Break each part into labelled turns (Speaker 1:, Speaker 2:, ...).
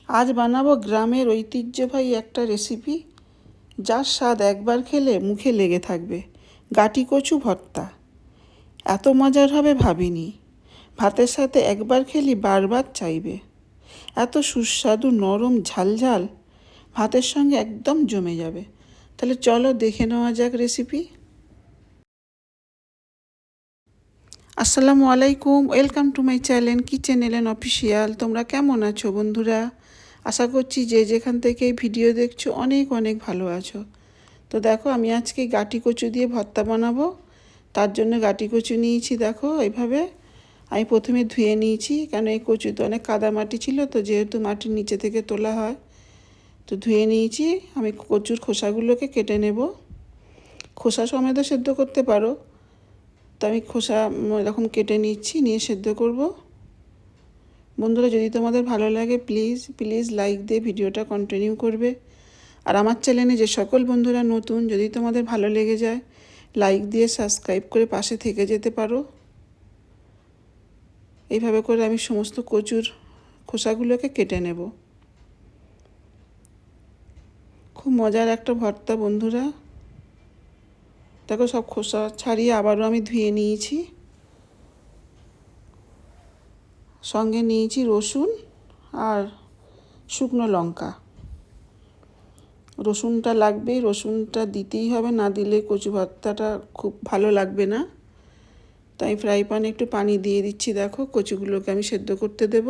Speaker 1: আজ বানাবো গ্রামের ঐতিহ্যবাহী একটা রেসিপি, যার স্বাদ একবার খেলে মুখে লেগে থাকবে। গাটি কচু ভর্তা এত মজার হবে ভাবিনি। ভাতের সাথে একবার খেলি বারবার চাইবে। এত সুস্বাদু, নরম, ঝালঝাল, ভাতের সঙ্গে একদম জমে যাবে। তাহলে চলো দেখে নেওয়া যাক রেসিপি। আসসালামু আলাইকুম, welcome to my channel kitchen এলেন অফিসিয়াল। তোমরা কেমন আছো বন্ধুরা? আশা করছি যে যেখান থেকে এই ভিডিও দেখছো অনেক অনেক ভালো আছো। তো দেখো, আমি আজকে গাটি কচু দিয়ে ভর্তা বানাবো। তার জন্য গাটি কচু নিয়েছি, দেখো এইভাবে। আমি প্রথমে ধুয়ে নিয়েছি, কারণ এই কচুতে অনেক কাদা মাটি ছিল, তো যেহেতু মাটির নিচে থেকে তোলা হয়, তো ধুয়ে নিয়েছি। আমি কচুর খোসাগুলোকে কেটে নেব। খোসা সমেত সেদ্ধ করতে পারো, তো আমি খোসা এরকম কেটে নিচ্ছি, নিয়ে সেদ্ধ করব। বন্ধুরা, যদি তোমাদের ভালো লাগে প্লিজ প্লিজ লাইক দিয়ে ভিডিওটা কন্টিনিউ করবে। আর আমার চ্যানেলে যে সকল বন্ধুরা নতুন, যদি তোমাদের ভালো লেগে যায় লাইক দিয়ে সাবস্ক্রাইব করে পাশে থেকে যেতে পারো। এইভাবে করে আমি সমস্ত কচুর খোসাগুলোকে কেটে নেব। খুব মজার একটা ভর্তা বন্ধুরা। দেখো, সব খোসা ছাড়িয়ে আবারও আমি ধুয়ে নিয়েছি। সঙ্গে নিয়েছি রসুন আর শুকনো লঙ্কা। রসুনটা লাগবেই, রসুনটা দিতেই হবে, না দিলে কচু ভর্তাটা খুব ভালো লাগবে না। তাই ফ্রাই প্যানে একটু পানি দিয়ে দিচ্ছি। দেখো, কচুগুলোকে আমি সেদ্ধ করতে দেব।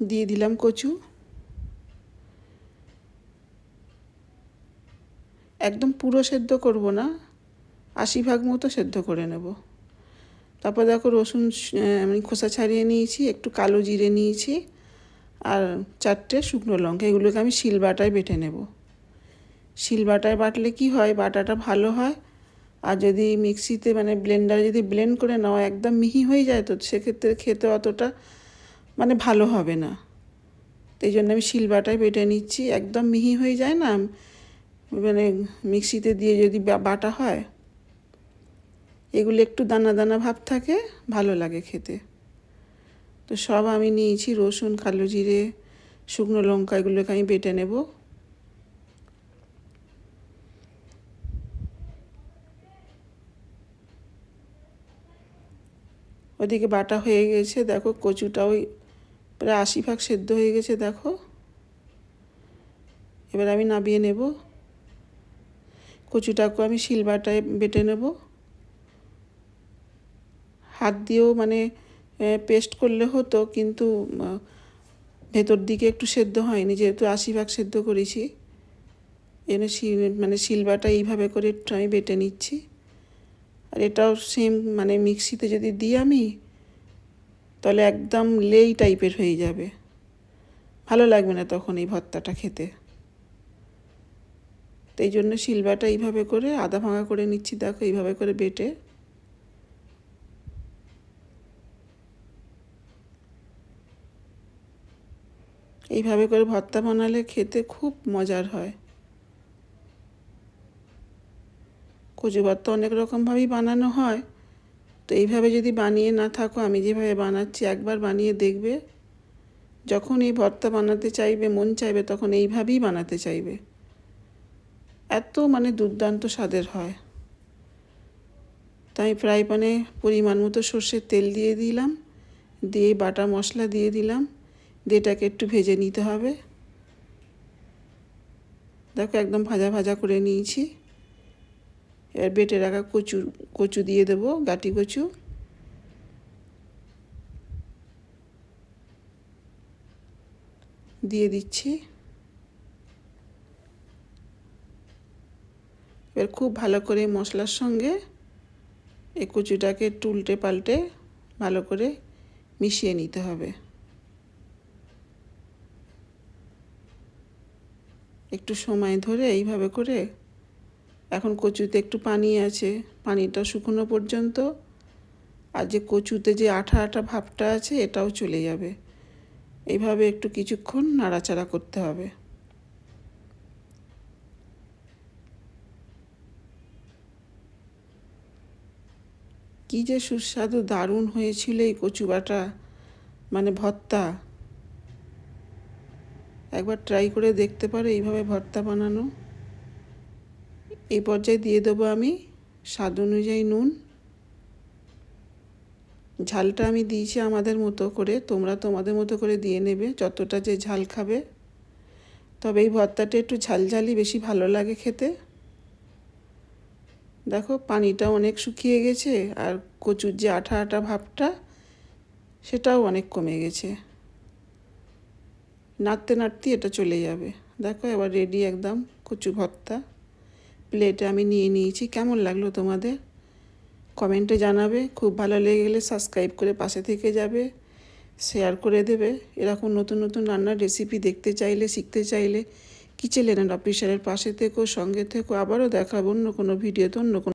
Speaker 1: দিয়ে দিলাম কচু। একদম পুরো সেদ্ধ করব না, 80% মতো সেদ্ধ করে নেব। তারপর দেখো, রসুন আমি খোসা ছাড়িয়ে নিয়েছি, একটু কালো জিরে নিয়েছি, আর 4টে শুকনো লঙ্কা। এগুলোকে আমি শিলবাটায় বেটে নেব। শিলবাটায় বাটলে কি হয়, বাটাটা ভালো হয়। আর যদি মিক্সিতে ব্লেন্ডারে যদি ব্লেন্ড করে নেওয়া একদম মিহি হয়ে যায়, তো সেক্ষেত্রে খেতে অতটা ভালো হবে না। তো এই জন্য আমি শিলবাটায় বেটে নিচ্ছি। একদম মিহি হয়ে যায় না, মিক্সিতে দিয়ে যদি বাটা হয়, এগুলো একটু দানা দানা ভাব থাকে, ভালো লাগে খেতে। তো সব আমি নিয়েছি, রসুন, কালো জিরে, শুকনো লঙ্কা, এগুলোকে আমি বেটে নেব। ওদিকে বাটা হয়ে গেছে। দেখো, কচুটাও প্রায় 80% সেদ্ধ হয়ে গেছে। দেখো, এবার আমি নামিয়ে নেব। কচুটাকে আমি শিলবাটায় বেটে নেব। হাত দিয়েও পেস্ট করলে হতো, কিন্তু ভেতর দিকে একটু সেদ্ধ হয়নি, যেহেতু 80% সেদ্ধ করেছি। এনে শিলবাটা এইভাবে করে একটু আমি বেটে নিচ্ছি। আর এটাও সেম, মিক্সিতে যদি দিই আমি, তাহলে একদম লেই টাইপের হয়ে যাবে, ভালো লাগবে না তখন এই ভর্তাটা খেতে। তো এই জন্য শিলবাটা এইভাবে করে আধা ভাঙা করে নিচ্ছি। দেখো, এইভাবে করে বেটে এইভাবে করে ভর্তা বানালে খেতে খুব মজার হয়। কচু ভর্তা অনেক রকমভাবেই বানানো হয়, তো এইভাবে যদি বানিয়ে না থাকো, আমি যেভাবে বানাচ্ছি একবার বানিয়ে দেখবে। যখন এই ভর্তা বানাতে চাইবে, মন চাইবে, তখন এইভাবেই বানাতে চাইবে। এত দুর্দান্ত স্বাদের হয়। তাই ফ্রাই প্যানে পরিমাণ মতো সর্ষের তেল দিয়ে দিলাম, দিয়ে বাটা মশলা দিয়ে দিলাম, দিয়ে এটাকে একটু ভেজে নিতে হবে। দেখো, একদম ভাজা ভাজা করে নিয়েছি। এবার বেটে রাখা কচু দিয়ে দেবো, গাটি কচু। দিয়ে দিচ্ছি। এবার খুব ভালো করে মশলার সঙ্গে এই কচুটাকে একটু উল্টে পাল্টে ভালো করে মিশিয়ে নিতে হবে। একটু সময় ধরে এইভাবে করে, এখন কচুতে একটু পানি আছে, পানিটা শুকনো পর্যন্ত, আর যে কচুতে যে আঠা আঠা ভাবটা আছে এটাও চলে যাবে। এইভাবে একটু কিছুক্ষণ নাড়াচাড়া করতে হবে। কী যে সুস্বাদু দারুণ হয়েছিল এই কচু বাটা, মানে ভর্তা। একবার ট্রাই করে দেখতে পারো এইভাবে ভর্তা বানানো। এই পর্যায়ে দিয়ে দেবো আমি স্বাদ অনুযায়ী নুন। ঝালটা আমি দিয়েছি আমাদের মতো করে, তোমরা তোমাদের মতো করে দিয়ে নেবে যতটা যে ঝাল খাবে। তবে এই ভর্তাটা একটু ঝালঝালি বেশি ভালো লাগে খেতে। দেখো পানিটা অনেক শুকিয়ে গেছে, আর কচুর যে আঠা আঠা ভাবটা সেটাও অনেক কমে গেছে। নাড়তে নাড়তে এটা চলে যাবে। দেখো এবার রেডি একদম কচু ভর্তা। প্লেটে আমি নিয়ে নিয়েছি। কেমন লাগলো তোমাদের কমেন্টে জানাবে। খুব ভালো লেগে গেলে সাবস্ক্রাইব করে পাশে থেকে যাবে, শেয়ার করে দেবে। এরকম নতুন নতুন রান্নার রেসিপি দেখতে চাইলে, শিখতে চাইলে কিচেন অফিসিয়ালের পাশে থেকো, সঙ্গে থেকো। আবারও দেখাবো অন্য কোনো ভিডিওতে অন্য কোনো